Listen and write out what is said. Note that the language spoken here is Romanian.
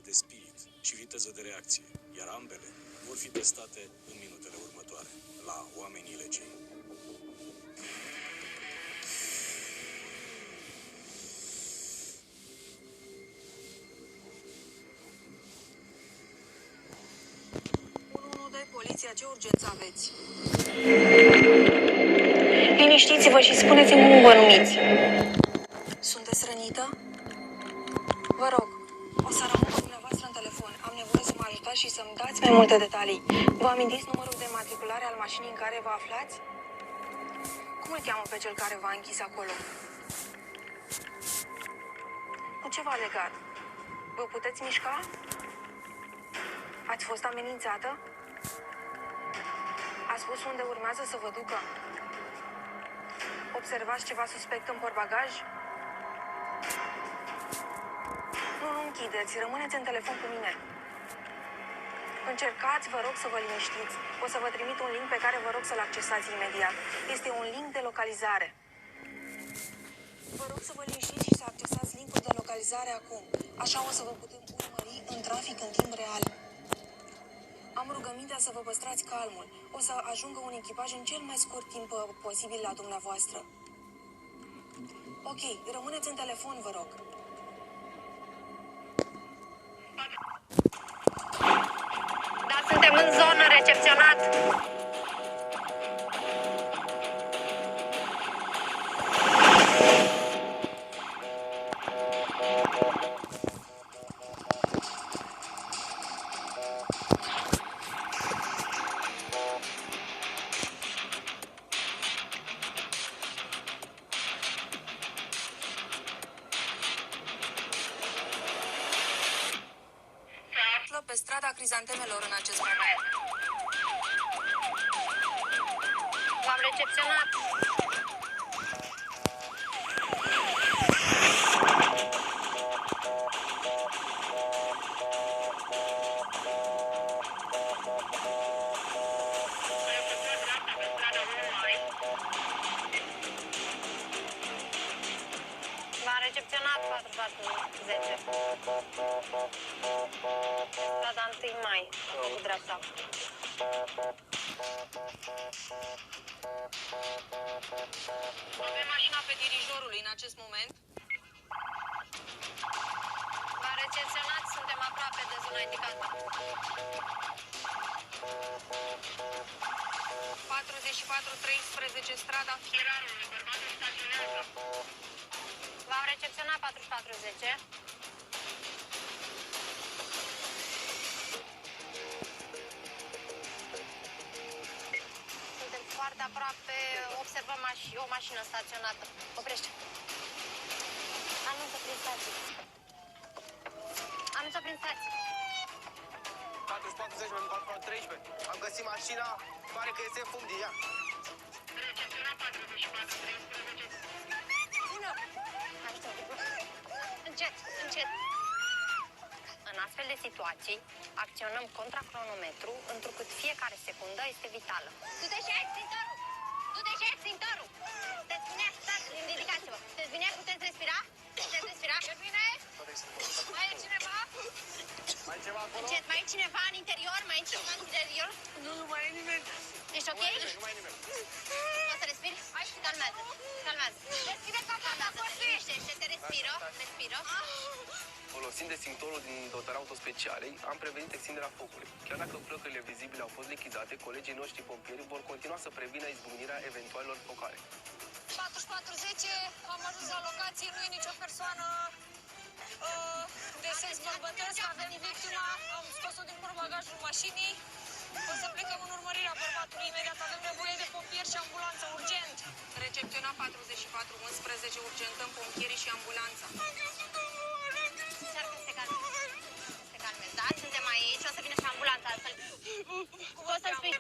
de spirit și viteză de reacție, iar ambele vor fi testate în minutele următoare, la Oamenii Legii. Poliția, ce urgență aveți? Liniștiți-vă și spuneți-mi cum vă numiți. Sunteți rănită? Vă rog, o să rămân cu dumneavoastră în telefon. Am nevoie să mă ajutați și să-mi dați mai multe detalii. Vă amintiți numărul de matriculare al mașinii în care vă aflați? Cum îl cheamă pe cel care v-a închis acolo? Cu ce v-a legat? Vă puteți mișca? Ați fost amenințată? A spus unde urmează să vă ducă? Observați ceva suspect în portbagaj? Nu închideți, rămâneți în telefon cu mine. Încercați, vă rog, să vă liniștiți. O să vă trimit un link pe care vă rog să-l accesați imediat. Este un link de localizare. Vă rog să vă liniștiți și să accesați linkul de localizare acum. Așa o să vă putem urmări în trafic în timp real. Am rugămintea să vă păstrați calmul. O să ajungă un echipaj în cel mai scurt timp posibil la dumneavoastră. Ok, rămâneți în telefon, vă rog. Da, suntem în zonă, recepționat. Pe strada Crizantemelor în acest moment. V-am recepționat. V-am recepționat 4410. Strada 1 mai, cu dreapta. Avem mașina pe dirijorului în acest moment. V-am recepționat, suntem aproape de zona indicată. 4413 strada Fierarului, bărbatul staționează. V-am recepționat 4410. Suntem foarte aproape, observăm o mașină staționată. Oprește. Anunță prin stație. Anunță prin stație. 40 mai 413. Am găsit mașina, pare că este fum din ea. Recepționat 4413. Bună! Încet, încet. În astfel de situații, acționăm contra cronometru, întrucât fiecare secundă este vitală. Du-te și ai extintorul! Du-te și ai extintorul! Sunteți bine? Stați, ridicați-vă! Sunteți bine? Puteți respira? Puteți respira? E bine? Mai e cineva? Mai e ceva acolo? Încet, mai e cineva în interior? Mai e cineva în interior? Nu mai e nimeni. Ești ok? Nu mai e nimeni. Poți să respiri? Hai, calmează, calmează. Respire ca calmează, liniștește, te respiră, respiră. Folosind extintorul din dotarea autospecialei, am prevenit extinderea focului. Chiar dacă flăcările vizibile au fost lichidate, colegii noștri pompieri vor continua să prevină izbucnirea eventualelor focare. 4410, am ajuns la locație, nu e nicio persoană de sex bărbătesc, avem victima, am scos-o din portbagajul mașinii. O să plecăm în urmărirea bărbatului imediat, avem nevoie de pompieri și ambulanță, urgent. Recepționat 4411, urgentăm pompierii și ambulanța. Încearcă să te calmezi. Să te calmezi, da? Suntem aici, o să vină și ambulanța altfel. Poți să-mi spui?